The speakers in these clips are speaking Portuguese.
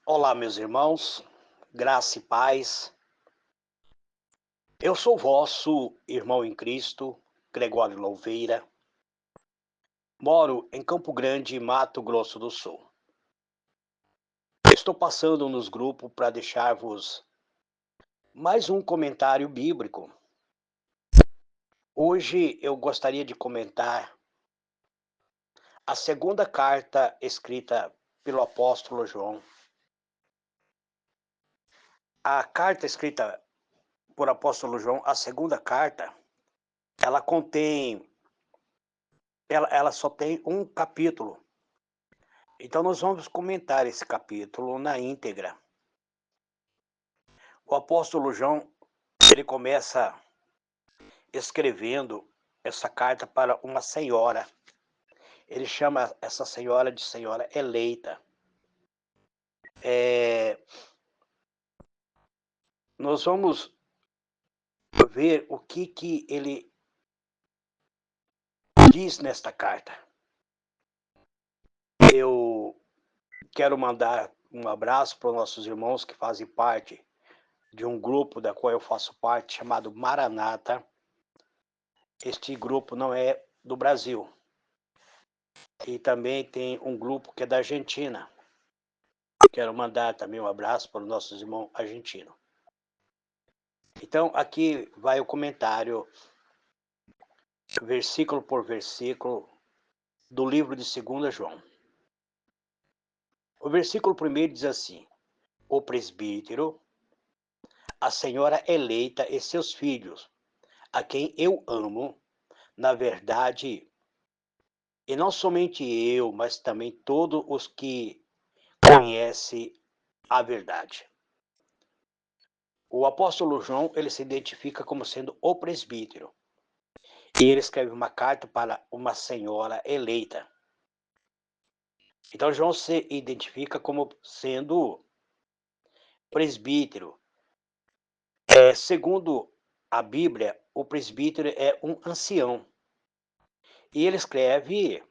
Olá, meus irmãos, graça e paz. Eu sou vosso irmão em Cristo, Gregório Louveira. Moro em Campo Grande, Mato Grosso do Sul. Estou passando nos grupos para deixar-vos mais um comentário bíblico. Hoje eu gostaria de comentar a segunda carta escrita pelo apóstolo João. A carta escrita por apóstolo João, a segunda carta, ela contém ela só tem um capítulo. Então nós vamos comentar esse capítulo na íntegra. O apóstolo João, ele começa escrevendo essa carta para uma senhora. Ele chama essa senhora de senhora eleita. Nós vamos ver o que ele diz nesta carta. Eu quero mandar um abraço para os nossos irmãos que fazem parte de um grupo da qual eu faço parte, chamado Maranata. Este grupo não é do Brasil. E também tem um grupo que é da Argentina. Quero mandar também um abraço para os nossos irmãos argentinos. Então, aqui vai o comentário, versículo por versículo, do livro de 2 João. O versículo 1 diz assim: o presbítero, a senhora eleita e seus filhos, a quem eu amo, na verdade, e não somente eu, mas também todos os que conhecem a verdade. O apóstolo João, ele se identifica como sendo o presbítero. E ele escreve uma carta para uma senhora eleita. Então João se identifica como sendo presbítero. Segundo a Bíblia, o presbítero é um ancião. E ele escreve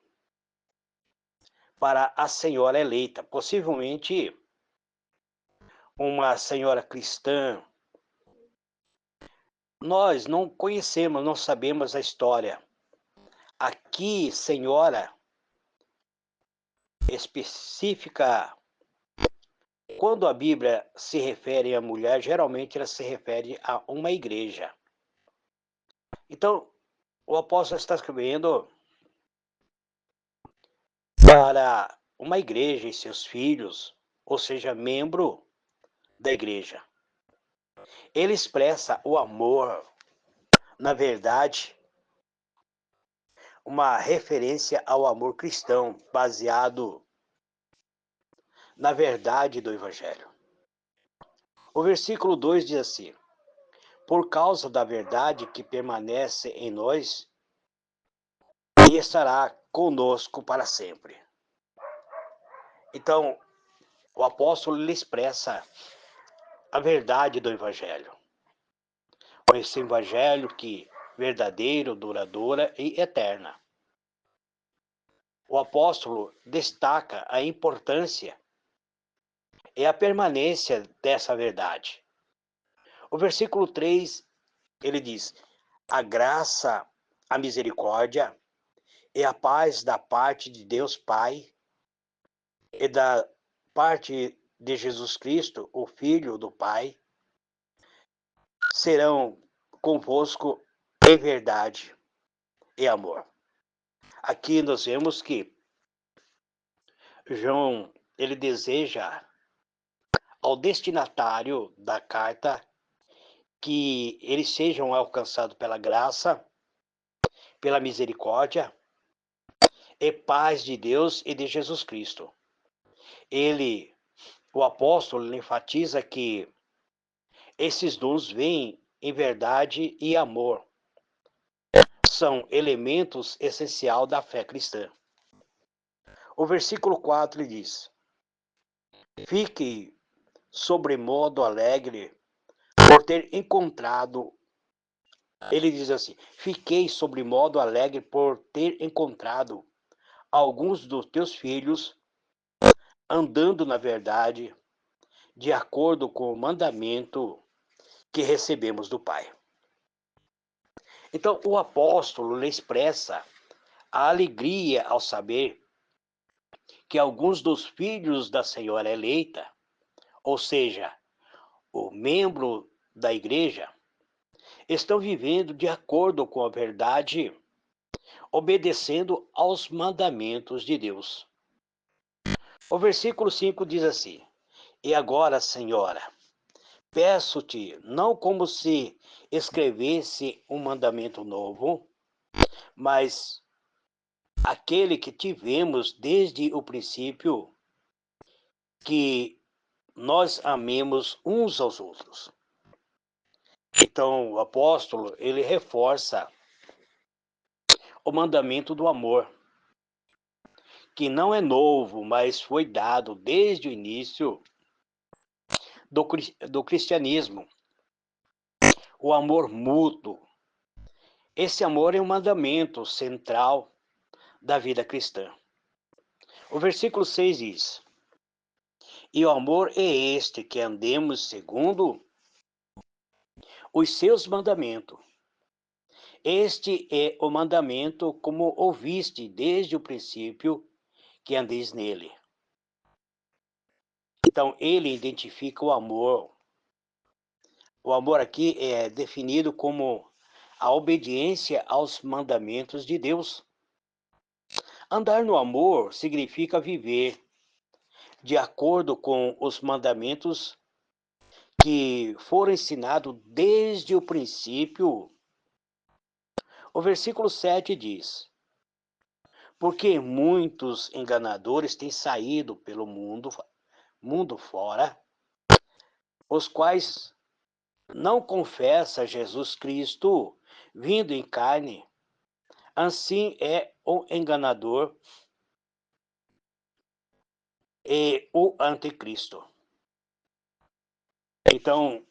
para a senhora eleita, possivelmente uma senhora cristã. Nós não conhecemos, não sabemos a história. Aqui, senhora específica, quando a Bíblia se refere à mulher, geralmente ela se refere a uma igreja. Então, o apóstolo está escrevendo para uma igreja e seus filhos, ou seja, membro da igreja. Ele expressa o amor, na verdade, uma referência ao amor cristão, baseado na verdade do Evangelho. O versículo 2 diz assim: por causa da verdade que permanece em nós e estará conosco para sempre. Então, o apóstolo lhe expressa a verdade do Evangelho. Esse Evangelho que verdadeiro, duradoura e eterna. O apóstolo destaca a importância e a permanência dessa verdade. O versículo 3, ele diz: a graça, a misericórdia e a paz da parte de Deus Pai e da parte de Jesus Cristo, o Filho do Pai, serão convosco em verdade e amor. Aqui nós vemos que João, ele deseja ao destinatário da carta que eles sejam alcançados pela graça, pela misericórdia e paz de Deus e de Jesus Cristo. Ele, o apóstolo, enfatiza que esses dons vêm em verdade e amor. São elementos essenciais da fé cristã. O versículo 4 diz: fique sobremodo alegre por ter encontrado. Ele diz assim: fiquei sobremodo alegre por ter encontrado alguns dos teus filhos andando na verdade de acordo com o mandamento que recebemos do Pai. Então, o apóstolo lhe expressa a alegria ao saber que alguns dos filhos da Senhora eleita, ou seja, o membro da igreja, estão vivendo de acordo com a verdade, obedecendo aos mandamentos de Deus. O versículo 5 diz assim: E agora, Senhora, peço-te, não como se escrevesse um mandamento novo, mas aquele que tivemos desde o princípio, que nós amemos uns aos outros. Então, o apóstolo, ele reforça o mandamento do amor, que não é novo, mas foi dado desde o início do cristianismo. O amor mútuo. Esse amor é um mandamento central da vida cristã. O versículo 6 diz: E o amor é este, que andemos segundo os seus mandamentos. Este é o mandamento como ouviste desde o princípio, que andeis nele. Então, ele identifica o amor. O amor aqui é definido como a obediência aos mandamentos de Deus. Andar no amor significa viver de acordo com os mandamentos que foram ensinados desde o princípio. O versículo 7 diz: Porque muitos enganadores têm saído pelo mundo fora, os quais não confessam Jesus Cristo vindo em carne. Assim é o enganador e o anticristo. Então,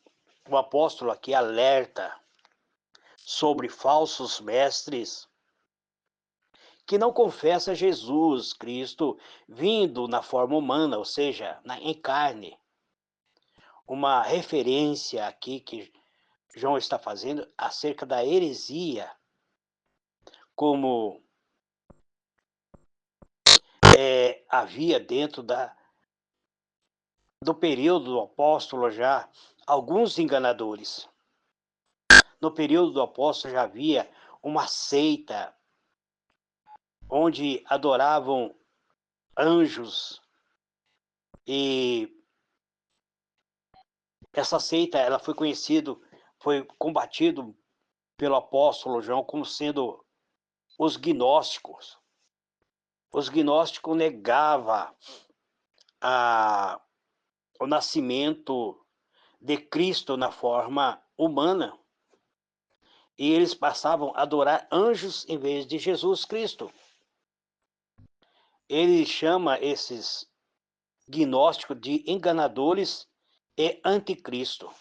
o apóstolo aqui alerta sobre falsos mestres que não confessam Jesus Cristo vindo na forma humana, ou seja, em carne. Uma referência aqui que João está fazendo acerca da heresia, como havia dentro do período do apóstolo já alguns enganadores. No período do apóstolo já havia uma seita onde adoravam anjos, e essa seita ela foi combatido pelo apóstolo João como sendo os gnósticos. Os gnósticos negavam o nascimento de Cristo na forma humana, e eles passavam a adorar anjos em vez de Jesus Cristo. Ele chama esses gnósticos de enganadores e anticristo.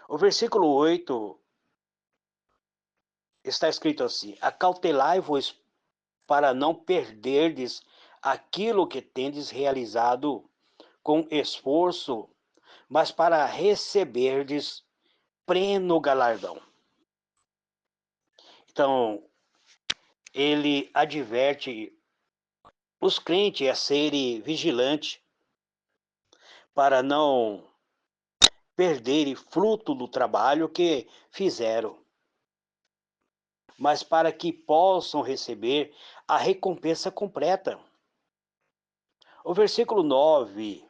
O versículo 8 está escrito assim: Acautelai-vos para não perderdes aquilo que tendes realizado com esforço, mas para receberdes pleno galardão. Então, ele adverte os crentes a serem vigilantes para não perderem fruto do trabalho que fizeram, mas para que possam receber a recompensa completa. O versículo 9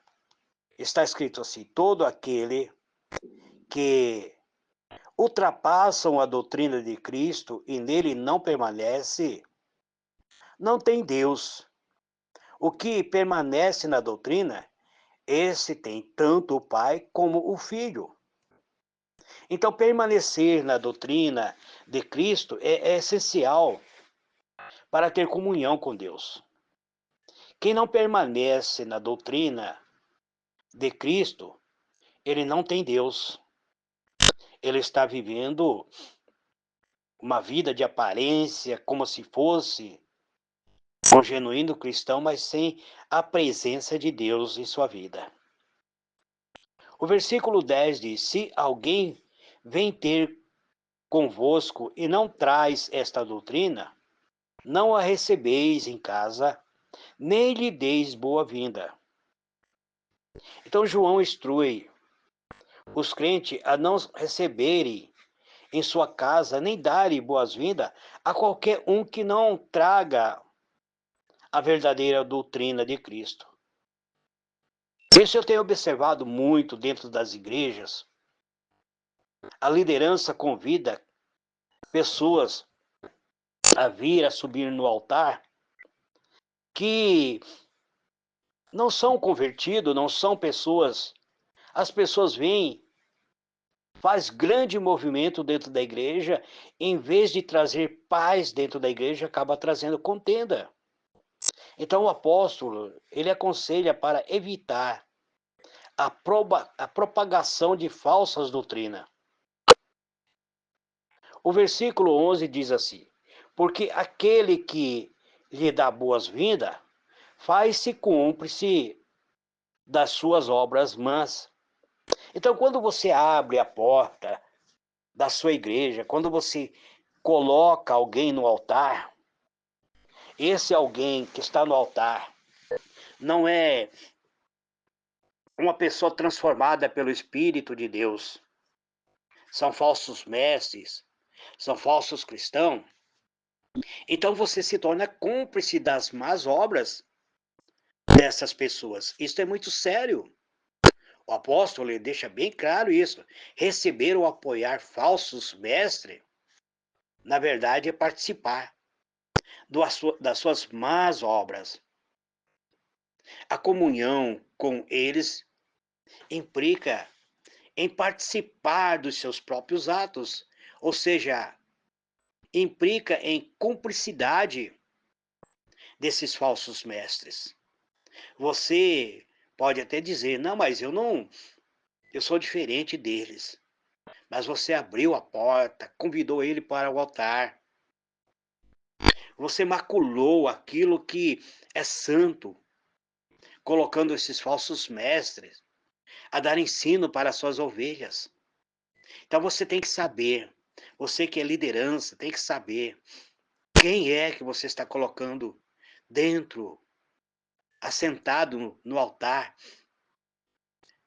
está escrito assim: todo aquele que ultrapassam a doutrina de Cristo e nele não permanece, não tem Deus. O que permanece na doutrina, esse tem tanto o Pai como o Filho. Então, permanecer na doutrina de Cristo é essencial para ter comunhão com Deus. Quem não permanece na doutrina de Cristo, ele não tem Deus. Ele está vivendo uma vida de aparência, como se fosse um genuíno cristão, mas sem a presença de Deus em sua vida. O versículo 10 diz: se alguém vem ter convosco e não traz esta doutrina, não a recebeis em casa, nem lhe deis boa-vinda. Então João instrui os crentes a não receberem em sua casa, nem darem boas-vindas a qualquer um que não traga a verdadeira doutrina de Cristo. Isso eu tenho observado muito dentro das igrejas. A liderança convida pessoas a vir a subir no altar que não são convertidos, não são pessoas. As pessoas vêm, faz grande movimento dentro da igreja, em vez de trazer paz dentro da igreja, acaba trazendo contenda. Então o apóstolo, ele aconselha para evitar a propagação de falsas doutrinas. O versículo 11 diz assim: porque aquele que lhe dá boas-vindas, faz-se cúmplice das suas obras más. Então, quando você abre a porta da sua igreja, quando você coloca alguém no altar, esse alguém que está no altar não é uma pessoa transformada pelo Espírito de Deus. São falsos mestres, são falsos cristãos. Então você se torna cúmplice das más obras dessas pessoas. Isso é muito sério. O apóstolo deixa bem claro isso. Receber ou apoiar falsos mestres, na verdade, é participar das suas más obras. A comunhão com eles implica em participar dos seus próprios atos, ou seja, implica em cumplicidade desses falsos mestres. Você pode até dizer, não, mas eu sou diferente deles. Mas você abriu a porta, convidou ele para o altar. Você maculou aquilo que é santo, colocando esses falsos mestres a dar ensino para as suas ovelhas. Então você tem que saber, você que é liderança, tem que saber quem é que você está colocando dentro, assentado no altar,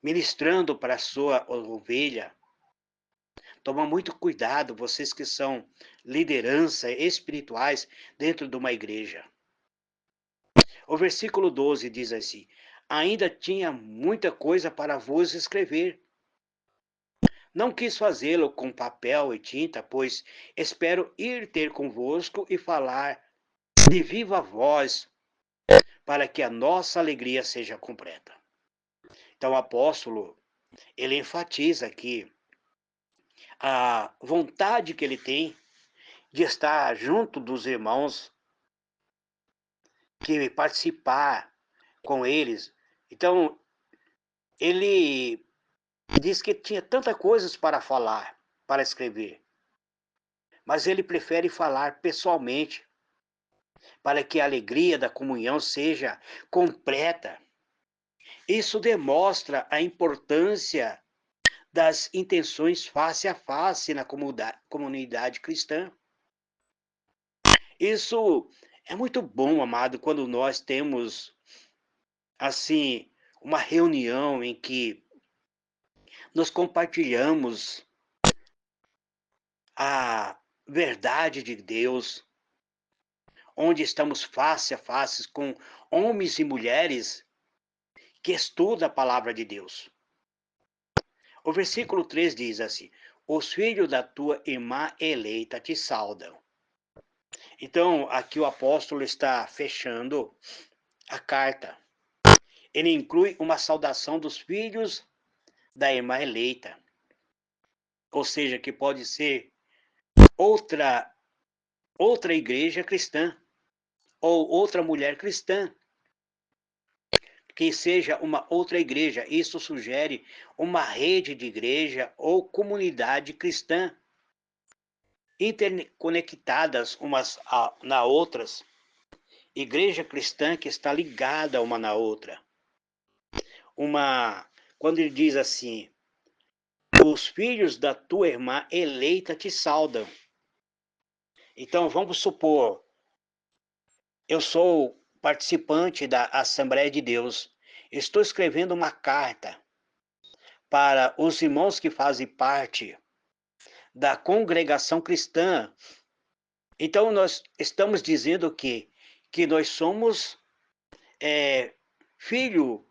ministrando para a sua ovelha. Toma muito cuidado, vocês que são liderança espirituais dentro de uma igreja. O versículo 12 diz assim: ainda tinha muita coisa para vos escrever. Não quis fazê-lo com papel e tinta, pois espero ir ter convosco e falar de viva voz, para que a nossa alegria seja completa. Então o apóstolo, ele enfatiza aqui a vontade que ele tem de estar junto dos irmãos, que participar com eles. Então, ele diz que tinha tantas coisas para falar, para escrever, mas ele prefere falar pessoalmente, para que a alegria da comunhão seja completa. Isso demonstra a importância das intenções face a face na comunidade cristã. Isso é muito bom, amado, quando nós temos, assim, uma reunião em que nós compartilhamos a verdade de Deus, onde estamos face a face com homens e mulheres que estudam a palavra de Deus. O versículo 3 diz assim: os filhos da tua irmã eleita te saudam. Então, aqui o apóstolo está fechando a carta. Ele inclui uma saudação dos filhos da irmã eleita. Ou seja, que pode ser outra igreja cristã, ou outra mulher cristã, que seja uma outra igreja. Isso sugere uma rede de igreja ou comunidade cristã, interconectadas umas na outras. Igreja cristã que está ligada uma na outra. quando ele diz assim: os filhos da tua irmã eleita te saudam. Então, vamos supor, eu sou participante da Assembleia de Deus, estou escrevendo uma carta para os irmãos que fazem parte da congregação cristã. Então, nós estamos dizendo que nós somos filho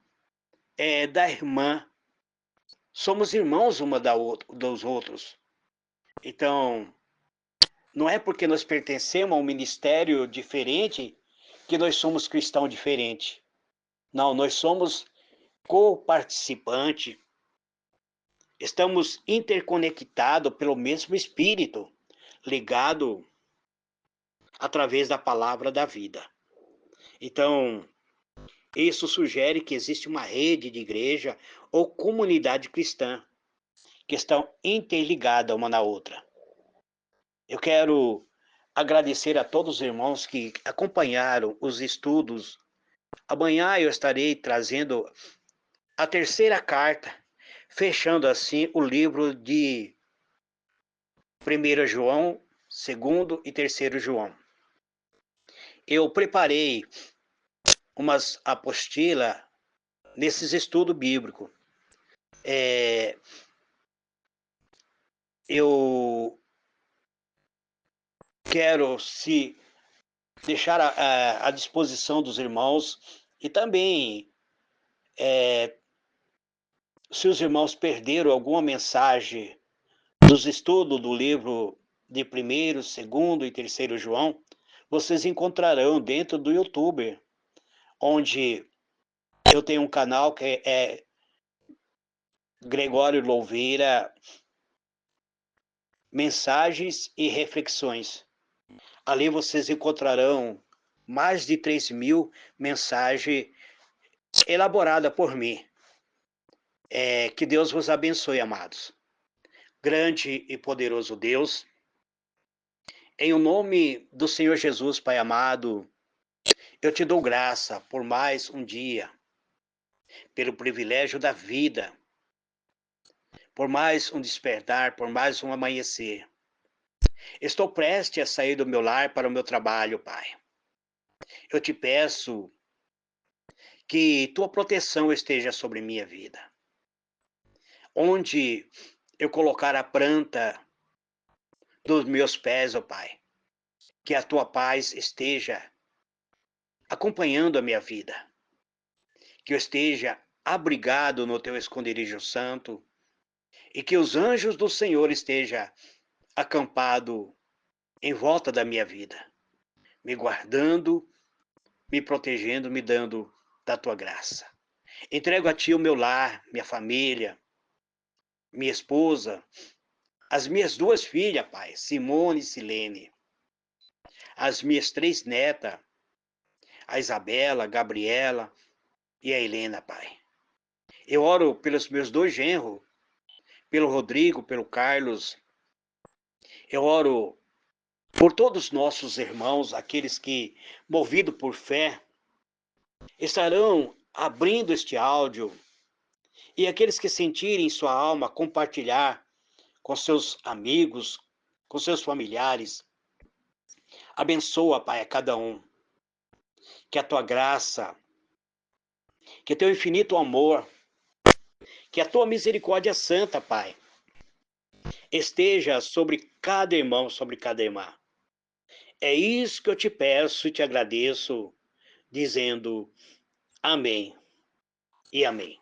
da irmã, somos irmãos uma dos outros. Então, não é porque nós pertencemos a um ministério diferente que nós somos cristãos diferentes. Não, nós somos co-participante, estamos interconectados pelo mesmo Espírito, ligado através da palavra da vida. Então, isso sugere que existe uma rede de igreja ou comunidade cristã que estão interligadas uma na outra. Eu quero agradecer a todos os irmãos que acompanharam os estudos. Amanhã eu estarei trazendo a terceira carta, fechando assim o livro de 1 João, 2 e 3 João. Eu preparei umas apostilas nesses estudos bíblicos. Eu quero se deixar à disposição dos irmãos e também se os irmãos perderam alguma mensagem dos estudos do livro de 1º, 2º e 3º João, vocês encontrarão dentro do YouTube, onde eu tenho um canal que é Gregório Louveira, Mensagens e Reflexões. Ali vocês encontrarão mais de 3.000 mensagens elaboradas por mim. Que Deus vos abençoe, amados. Grande e poderoso Deus, em o nome do Senhor Jesus, Pai amado, eu te dou graça por mais um dia, pelo privilégio da vida, por mais um despertar, por mais um amanhecer. Estou prestes a sair do meu lar para o meu trabalho, Pai. Eu te peço que tua proteção esteja sobre minha vida. Onde eu colocar a planta dos meus pés, ó Pai, que a tua paz esteja acompanhando a minha vida. Que eu esteja abrigado no teu esconderijo santo e que os anjos do Senhor estejam acampados em volta da minha vida, me guardando, me protegendo, me dando da tua graça. Entrego a ti o meu lar, minha família, minha esposa, as minhas 2 filhas, Pai, Simone e Silene, as minhas 3 netas, a Isabela, a Gabriela e a Helena, Pai. Eu oro pelos meus 2 genros, pelo Rodrigo, pelo Carlos. Eu oro por todos os nossos irmãos, aqueles que, movidos por fé, estarão abrindo este áudio, e aqueles que sentirem em sua alma compartilhar com seus amigos, com seus familiares. Abençoa, Pai, a cada um. Que a tua graça, que teu infinito amor, que a tua misericórdia santa, Pai, esteja sobre cada irmão, sobre cada irmã. É isso que eu te peço e te agradeço, dizendo amém e amém.